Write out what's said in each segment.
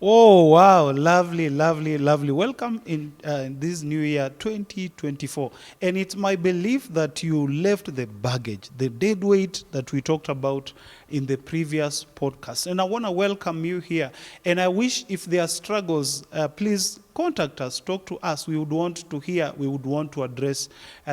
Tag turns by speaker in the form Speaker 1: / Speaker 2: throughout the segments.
Speaker 1: Oh, wow. Lovely, lovely, lovely. Welcome in this new year, 2024. And it's my belief that you left the baggage, the dead weight that we talked about in the previous podcast. And I want to welcome you here. And I wish if there are struggles, please contact us, talk to us. We would want to hear, we would want to address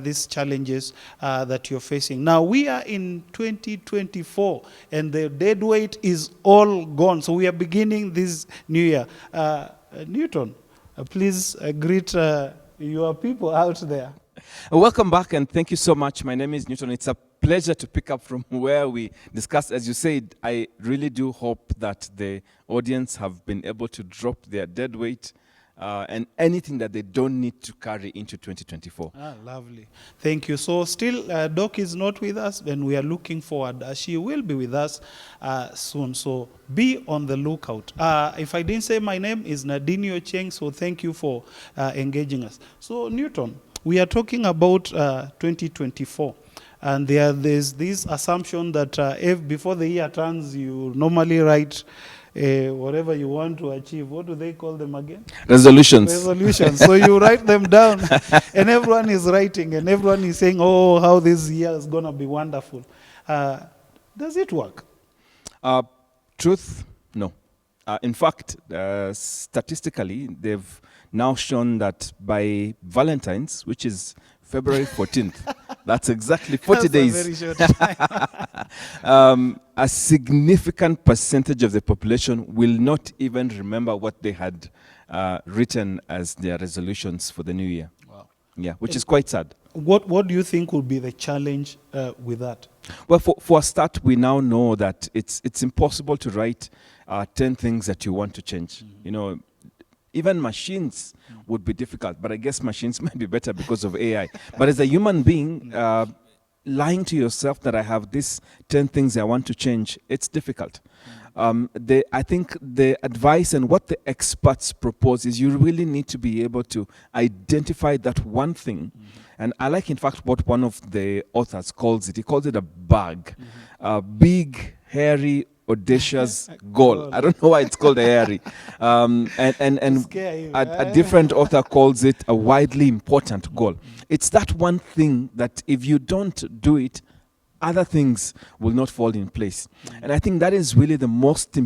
Speaker 1: these challenges that you're facing. Now, we are in 2024, and the dead weight is all gone. So we are beginning this new year. Newton, please greet your people out there.
Speaker 2: Welcome back, and thank you so much. My name is Newton. It's a pleasure to pick up from where we discussed. As you said, I really do hope that the audience have been able to drop their dead weight and anything that they don't need to carry into 2024.
Speaker 1: Lovely. Thank you. So still, Doc is not with us, and we are looking forward. She will be with us soon. So be on the lookout. If I didn't say, my name is Nadine Cheng, so thank you for engaging us. So Newton, we are talking about 2024. And there's this assumption that if before the year turns, you normally write whatever you want to achieve. What do they call them again?
Speaker 2: Resolutions.
Speaker 1: So you write them down, and everyone is writing, and everyone is saying, oh, how this year is going to be wonderful. Does it work?
Speaker 2: Truth, no. In fact, statistically, they've now shown that by Valentine's, which is February 14th, that's exactly 40 days.
Speaker 1: A very short time.
Speaker 2: A significant percentage of the population will not even remember what they had written as their resolutions for the new year.
Speaker 1: Wow.
Speaker 2: Yeah, which is quite sad.
Speaker 1: What do you think would be the challenge with that?
Speaker 2: Well, for a start, we now know that it's impossible to write 10 things that you want to change. Mm-hmm. You know, even machines would be difficult, but I guess machines might be better because of AI. But as a human being, lying to yourself that I have these 10 things I want to change, it's difficult. I think the advice and what the experts propose is you really need to be able to identify that one thing. And I like, in fact, what one of the authors calls it. He calls it a bug, a big, hairy, audacious goal. I don't know why it's called hairy. And a different author calls it a widely important goal. It's that one thing that if you don't do it, other things will not fall in place. And I think that is really the most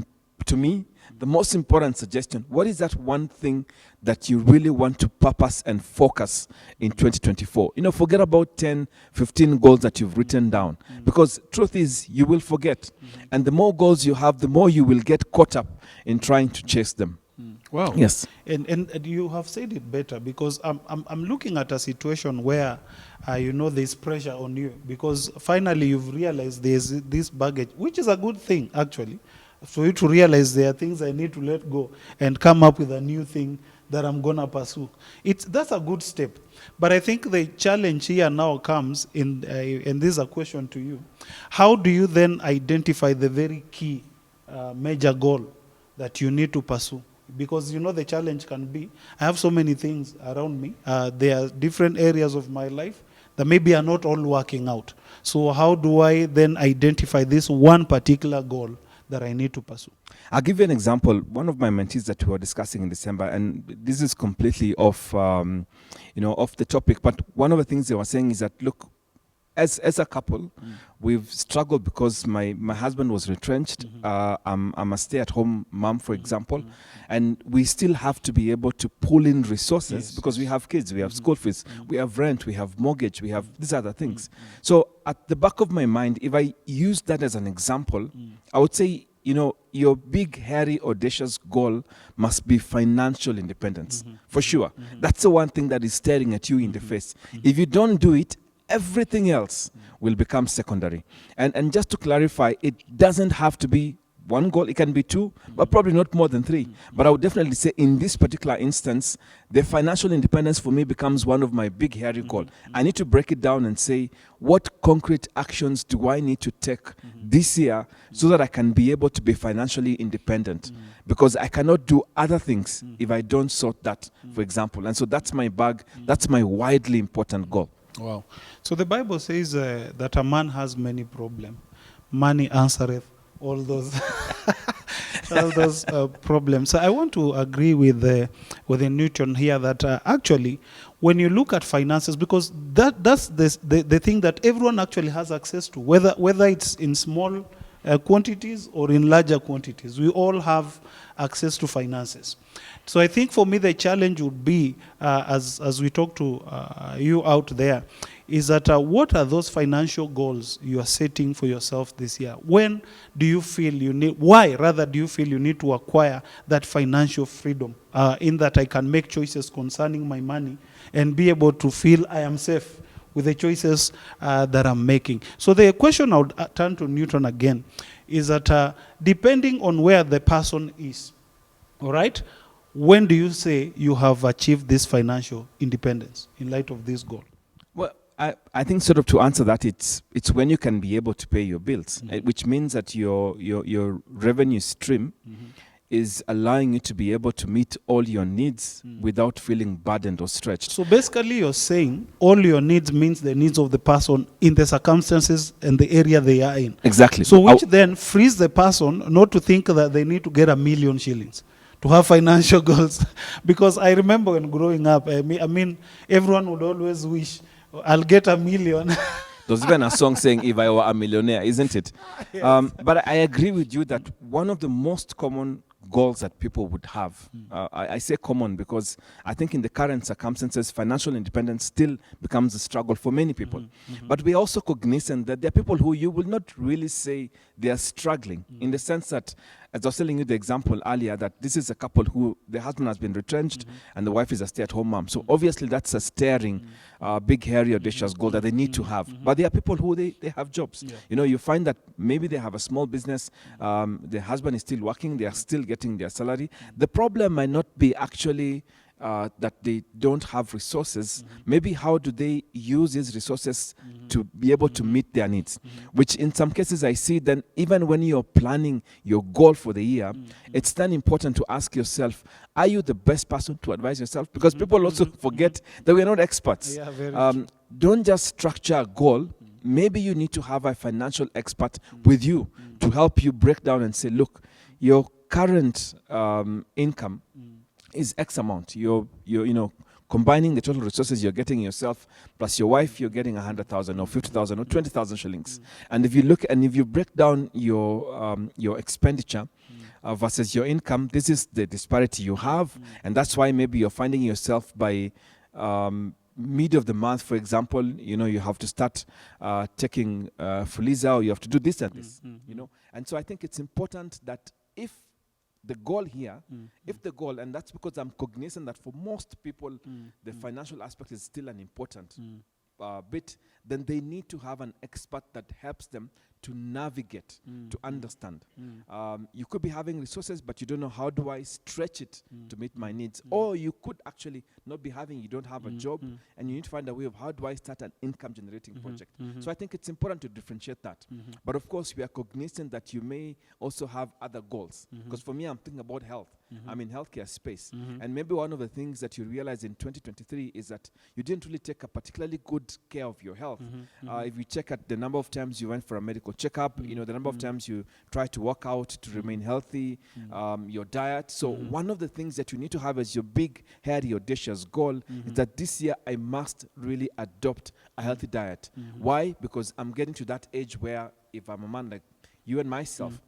Speaker 2: important suggestion. What is that one thing that you really want to purpose and focus in 2024? You know, forget about 10, 15 goals that you've written down. Because truth is, you will forget. And the more goals you have, the more you will get caught up in trying to chase them.
Speaker 1: Wow.
Speaker 2: Yes.
Speaker 1: And you have said it better, because I'm looking at a situation where, there's pressure on you, because finally you've realized there's this baggage, which is a good thing, actually, for you to realize there are things I need to let go and come up with a new thing that I'm going to pursue. That's a good step. But I think the challenge here now comes in, and this is a question to you. How do you then identify the very key major goal that you need to pursue? Because, the challenge can be, I have so many things around me. There are different areas of my life that maybe are not all working out. So how do I then identify this one particular goal that I need to pursue?
Speaker 2: I'll give you an example. One of my mentees that we were discussing in December, and this is completely off the topic, but one of the things they were saying is that, look, as a couple, we've struggled because my husband was retrenched. I'm a stay-at-home mom, for example, and we still have to be able to pull in resources because we have kids, we have school fees, we have rent, we have mortgage, we have these other things. So at the back of my mind, if I use that as an example, I would say, your big, hairy, audacious goal must be financial independence, for sure. That's the one thing that is staring at you in the face. If you don't do it, everything else will become secondary. And just to clarify, it doesn't have to be one goal. It can be two, but probably not more than three. But I would definitely say in this particular instance, the financial independence for me becomes one of my big, hairy goals. I need to break it down and say, what concrete actions do I need to take this year so that I can be able to be financially independent? Because I cannot do other things if I don't sort that, for example. And so that's my bag. That's my widely important goal.
Speaker 1: Wow. So the Bible says that a man has many problems. Money answereth all those. solve those problems. So I want to agree with the Newton here that actually, when you look at finances, because that's the thing that everyone actually has access to, whether it's in small quantities or in larger quantities, we all have access to finances. So I think for me the challenge would be, as we talk to you out there, is that what are those financial goals you are setting for yourself this year? When do you feel you need, why rather do you feel you need to acquire that financial freedom, in that I can make choices concerning my money and be able to feel I am safe with the choices that I'm making? So the question I would turn to Newton again is that depending on where the person is, all right, when do you say you have achieved this financial independence in light of this goal?
Speaker 2: Well, I think sort of to answer that, it's when you can be able to pay your bills, which means that your revenue stream is allowing you to be able to meet all your needs without feeling burdened or stretched.
Speaker 1: So basically you're saying all your needs means the needs of the person in the circumstances and the area they are in.
Speaker 2: Exactly.
Speaker 1: So which then frees the person not to think that they need to get 1,000,000 shillings to have financial goals. Because I remember when growing up, I mean, everyone would always wish, I'll get 1,000,000.
Speaker 2: There's even a song saying, if I were a millionaire, isn't it?
Speaker 1: Yes.
Speaker 2: But I agree with you that one of the most common goals that people would have, I say common because I think in the current circumstances, financial independence still becomes a struggle for many people. But we're also cognizant that there are people who you will not really say they are struggling, in the sense that, as I was telling you the example earlier, that this is a couple who the husband has been retrenched and the wife is a stay-at-home mom. So obviously that's a staring, big, hairy, audacious goal that they need to have. But there are people who they have jobs.
Speaker 1: Yeah.
Speaker 2: You know, you find that maybe they have a small business, the husband is still working, they are still getting their salary. The problem might not be actually that they don't have resources. Maybe how do they use these resources to be able to meet their needs? Which in some cases I see then even when you're planning your goal for the year, it's then important to ask yourself, are you the best person to advise yourself? Because people also forget that we're not experts.
Speaker 1: Yeah, very true.
Speaker 2: Don't just structure a goal. Maybe you need to have a financial expert with you to help you break down and say, look, your current income is X amount. You're combining the total resources you're getting yourself plus your wife, you're getting 100,000 or 50,000 or 20,000 shillings. And if you look and if you break down your expenditure versus your income, this is the disparity you have, and that's why maybe you're finding yourself by mid of the month, for example, you have to start taking Fuliza, or you have to do this and this, And so I think it's important that if the goal here, and that's because I'm cognizant that for most people, the financial aspect is still an important bit, then they need to have an expert that helps them to navigate, to understand. You could be having resources, but you don't know, how do I stretch it to meet my needs? Or you could actually not be having, you don't have a job, and you need to find a way of, how do I start an income generating project? So I think it's important to differentiate that. But of course, we are cognizant that you may also have other goals. Because for me, I'm thinking about health. I'm in healthcare space. And maybe one of the things that you realize in 2023 is that you didn't really take a particularly good care of your health. If you check at the number of times you went for a medical checkup, the number of times you try to work out to remain healthy, your diet. So one of the things that you need to have as your big, hairy, audacious goal is that this year I must really adopt a healthy diet. Why? Because I'm getting to that age where if I'm a man like you and myself,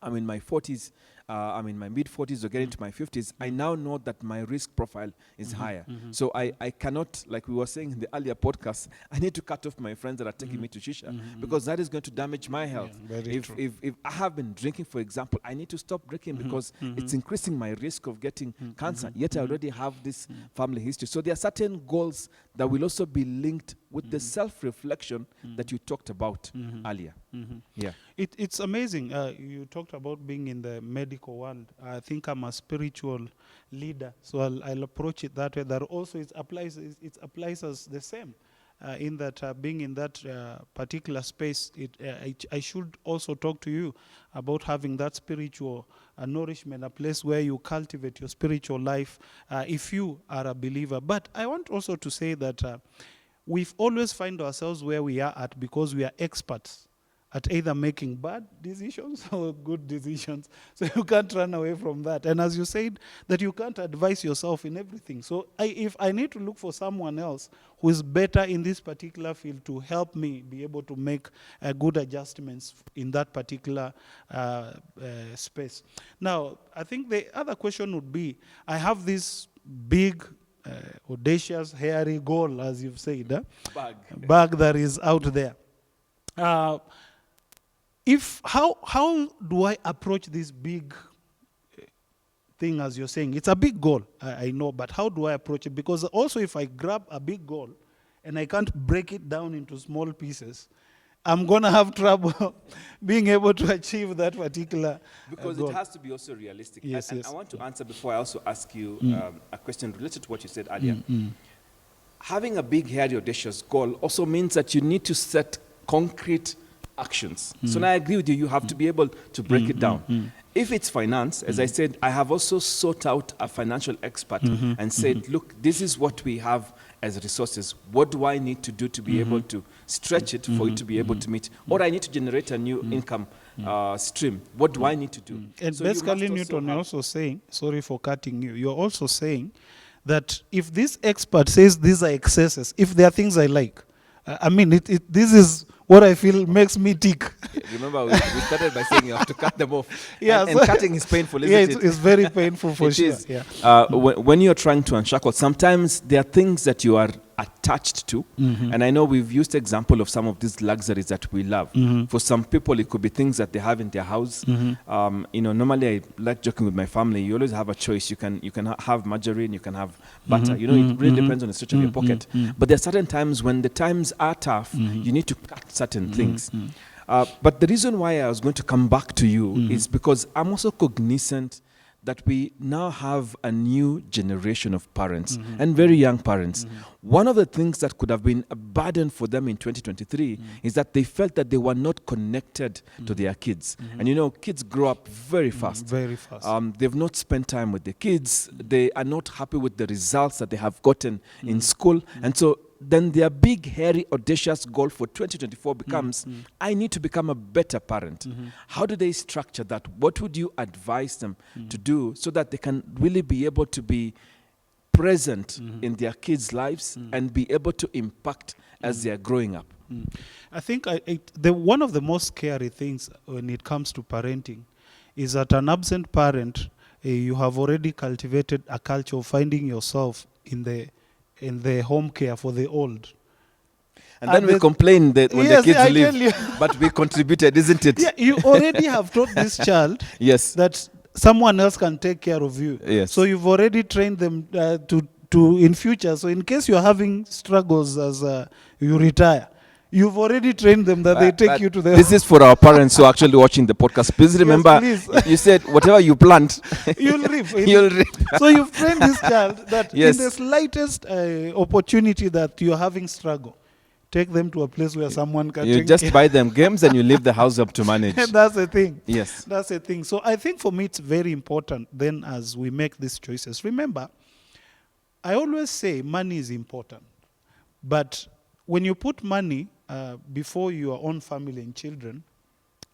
Speaker 2: I'm in my 40s, I'm in my mid-40s or getting to my 50s, I now know that my risk profile is higher. So I cannot, like we were saying in the earlier podcast, I need to cut off my friends that are taking me to shisha because that is going to damage my health. If I have been drinking, for example, I need to stop drinking because it's increasing my risk of getting cancer, yet I already have this family history. So there are certain goals that will also be linked with the self-reflection that you talked about earlier. Yeah.
Speaker 1: It's amazing. You talked about being in the medical world. I think I'm a spiritual leader, so I'll approach it that way. That also it applies as the same. In that being in that particular space, I should also talk to you about having that spiritual nourishment, a place where you cultivate your spiritual life if you are a believer. But I want also to say that we've always find ourselves where we are at because we are experts at either making bad decisions or good decisions. So you can't run away from that. And as you said, that you can't advise yourself in everything. So if I need to look for someone else who is better in this particular field to help me be able to make good adjustments in that particular space. Now, I think the other question would be, I have this big, audacious, hairy goal, as you've said, bag that is out there. How do I approach this big thing, as you're saying? It's a big goal, I know, but how do I approach it? Because also if I grab a big goal and I can't break it down into small pieces, I'm going to have trouble being able to achieve that particular
Speaker 2: Because
Speaker 1: goal.
Speaker 2: it has to be also realistic.
Speaker 1: Yes,
Speaker 2: and
Speaker 1: yes.
Speaker 2: I want to answer before I also ask you a question related to what you said earlier. Having a big, hairy, audacious goal also means that you need to set concrete actions. So now I agree with you, you have to be able to break it down. If it's finance, as I said, I have also sought out a financial expert and said, look, this is what we have as resources. What do I need to do to be able to stretch it for it to be able to meet? Or I need to generate a new income stream. What do I need to do?
Speaker 1: And
Speaker 2: So you must
Speaker 1: basically,
Speaker 2: also
Speaker 1: Newton, you're
Speaker 2: have-
Speaker 1: also saying, sorry for cutting you, you're also saying that if this expert says these are excesses, if there are things I like, I mean, this is what I feel makes me tick.
Speaker 2: Remember, we started by saying you have to cut them off.
Speaker 1: Yeah,
Speaker 2: and
Speaker 1: so-
Speaker 2: cutting is painful, isn't
Speaker 1: Yeah,
Speaker 2: it?
Speaker 1: it's very painful for
Speaker 2: It
Speaker 1: sure.
Speaker 2: is.
Speaker 1: Yeah.
Speaker 2: When you're trying to unshackle, sometimes there are things that you are attached to. And I know we've used the example of some of these luxuries that we love. For some people, it could be things that they have in their house. Normally I like joking with my family. You always have a choice. You can have margarine, you can have butter. It really depends on the stretch of your pocket. But there are certain times when the times are tough, you need to cut certain things. But the reason why I was going to come back to you is because I'm also cognizant that we now have a new generation of parents and very young parents. One of the things that could have been a burden for them in 2023 is that they felt that they were not connected to their kids. And kids grow up very fast.
Speaker 1: Very fast.
Speaker 2: They've not spent time with their kids. They are not happy with the results that they have gotten in school. And so then their big, hairy, audacious goal for 2024 becomes, I need to become a better parent. How do they structure that? What would you advise them to do so that they can really be able to be present in their kids' lives and be able to impact as they are growing up?
Speaker 1: I think one of the most scary things when it comes to parenting is that an absent parent, you have already cultivated a culture of finding yourself in the home care for the old.
Speaker 2: And then we complain that when
Speaker 1: Yes,
Speaker 2: the kids
Speaker 1: I tell
Speaker 2: leave,
Speaker 1: you.
Speaker 2: but we contributed, isn't it?
Speaker 1: Yeah, you already have taught this child
Speaker 2: Yes.
Speaker 1: that someone else can take care of you.
Speaker 2: Yes.
Speaker 1: So you've already trained them to in future. So in case you're having struggles as you retire, you've already trained them that they take
Speaker 2: But
Speaker 1: you to the.
Speaker 2: This is for our parents who are actually watching the podcast. Please remember,
Speaker 1: please.
Speaker 2: you said whatever you plant,
Speaker 1: You'll reap.
Speaker 2: you'll reap.
Speaker 1: So you've trained this child that
Speaker 2: Yes.
Speaker 1: in the slightest opportunity that you're having struggle, take them to a place where someone can
Speaker 2: You
Speaker 1: take
Speaker 2: just
Speaker 1: care.
Speaker 2: buy them games and you leave the house up to manage.
Speaker 1: And that's the thing.
Speaker 2: Yes.
Speaker 1: That's the thing. So I think for me it's very important then as we make these choices. Remember, I always say money is important. But when you put money before your own family and children,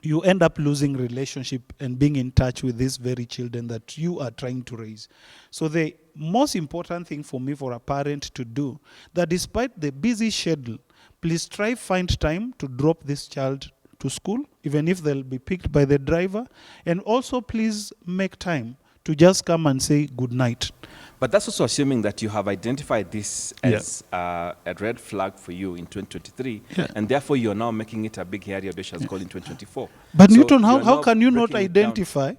Speaker 1: you end up losing relationship and being in touch with these very children that you are trying to raise. So the most important thing for me, for a parent to do, that despite the busy schedule, please find time to drop this child to school, even if they'll be picked by the driver. And also please make time to just come and say good night.
Speaker 2: But that's also assuming that you have identified this as a red flag for you in 2023, and therefore you're now making it a big, hairy, audacious goal in 2024.
Speaker 1: But
Speaker 2: So
Speaker 1: Newton, how
Speaker 2: you're now
Speaker 1: can you not
Speaker 2: breaking it down.
Speaker 1: identify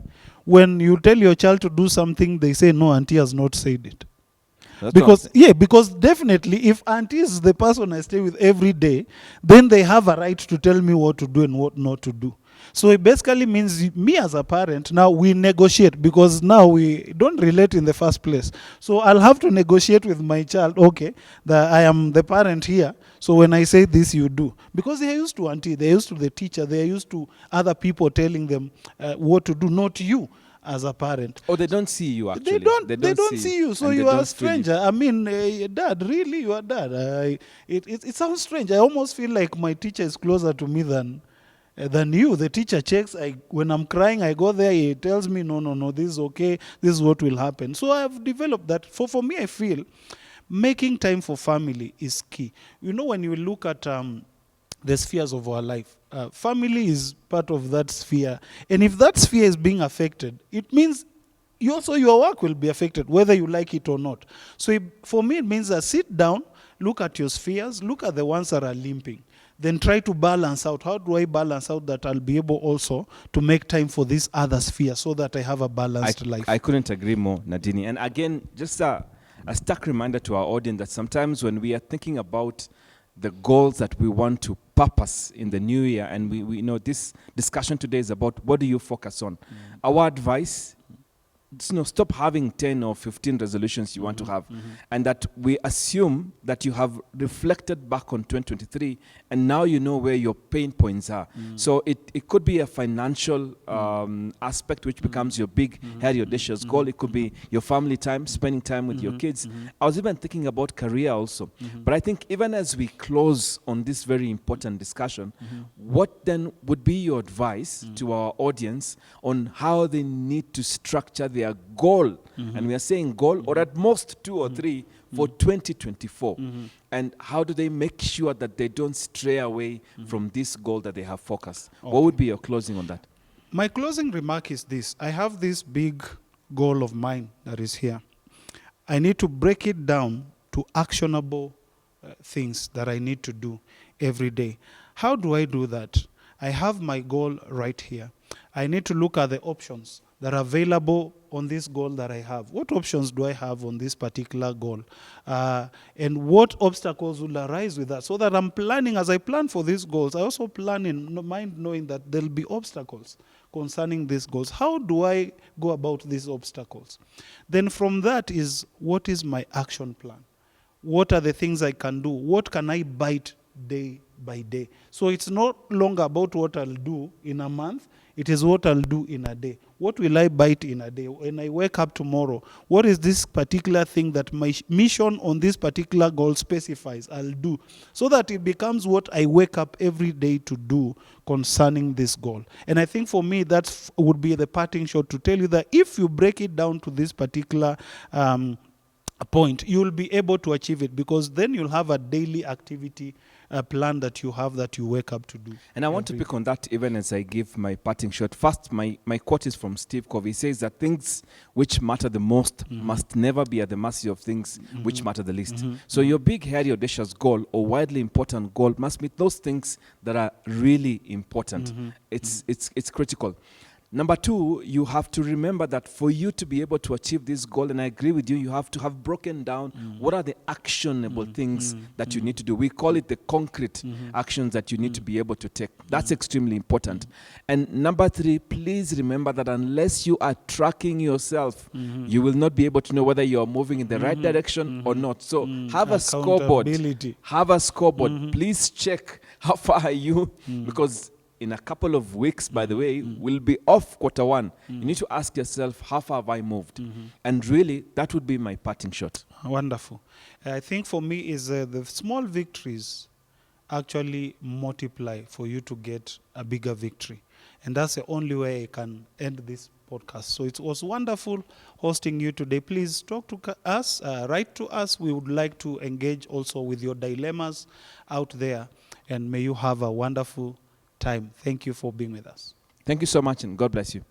Speaker 1: when you tell your child to do something, they say, no, auntie has not said it?
Speaker 2: That's
Speaker 1: Because definitely if auntie is the person I stay with every day, then they have a right to tell me what to do and what not to do. So it basically means me as a parent, now we negotiate because now we don't relate in the first place. So I'll have to negotiate with my child, okay, that I am the parent here. So when I say this, you do. Because they are used to auntie, they are used to the teacher, they are used to other people telling them what to do, not you as a parent.
Speaker 2: Oh, they don't see you actually.
Speaker 1: They don't see you, so
Speaker 2: and they
Speaker 1: you are
Speaker 2: don't
Speaker 1: a
Speaker 2: feel you.
Speaker 1: stranger. I mean, dad, really, you are dad. It sounds strange. I almost feel like my teacher is closer to me than than you. The teacher checks. When I'm crying, I go there. He tells me, no, this is okay. This is what will happen. So I've developed that. For me, I feel making time for family is key. You know, when you look at the spheres of our life, family is part of that sphere. And if that sphere is being affected, it means your work will be affected, whether you like it or not. So for me, it means that sit down, look at your spheres, look at the ones that are limping. Then try to balance out. How do I balance out that I'll be able also to make time for this other sphere so that I have a balanced life?
Speaker 2: I couldn't agree more, Nadini. And again, just a stark reminder to our audience that sometimes when we are thinking about the goals that we want to purpose in the new year, and we know this discussion today is about what do you focus on. Our advice, stop having 10 or 15 resolutions you want to have, and that we assume that you have reflected back on 2023 and now you know where your pain points are. So it could be a financial aspect which becomes your big, hairy, audacious goal. It could be your family time, spending time with your kids. I was even thinking about career also. But I think even as we close on this very important discussion, what then would be your advice to our audience on how they need to structure their goal, and we are saying goal, or at most 2 or 3 for 2024, and how do they make sure that they don't stray away from this goal that they have focused? What would be your closing on that?
Speaker 1: My closing remark is this. I have this big goal of mine that is here. I need to break it down to actionable things that I need to do every day. How do I do that? I have my goal right here. I need to look at the options that are available on this goal that I have. What options do I have on this particular goal? And what obstacles will arise with that? So that I'm planning, as I plan for these goals, I also plan in mind knowing that there'll be obstacles concerning these goals. How do I go about these obstacles? Then from that is, what is my action plan? What are the things I can do? What can I bite day by day? So it's no longer about what I'll do in a month. It is what I'll do in a day. What will I bite in a day? When I wake up tomorrow, what is this particular thing that my mission on this particular goal specifies I'll do? So that it becomes what I wake up every day to do concerning this goal. And I think for me, that would be the parting shot to tell you that if you break it down to this particular point, you'll be able to achieve it, because then you'll have a daily activity plan that you have that you wake up to do.
Speaker 2: And I want to pick on that even as I give my parting shot. First, my quote is from Steve Covey. He says that things which matter the most must never be at the mercy of things which matter the least. So your big, hairy, audacious goal or widely important goal must meet those things that are really important. It's critical. Number 2, you have to remember that for you to be able to achieve this goal, and I agree with you, you have to have broken down what are the actionable things that you need to do. We call it the concrete actions that you need to be able to take. That's extremely important. And number 3, please remember that unless you are tracking yourself, you will not be able to know whether you are moving in the right direction or not. So have a scoreboard. Have a scoreboard. Please check how far are you, because in a couple of weeks, by the way, we'll be off Q1. You need to ask yourself, how far have I moved? And really, that would be my parting shot.
Speaker 1: Wonderful. I think for me is the small victories actually multiply for you to get a bigger victory. And that's the only way I can end this podcast. So it was wonderful hosting you today. Please talk to us, write to us. We would like to engage also with your dilemmas out there. And may you have a wonderful time. Thank you for being with us.
Speaker 2: Thank you so much, and God bless you.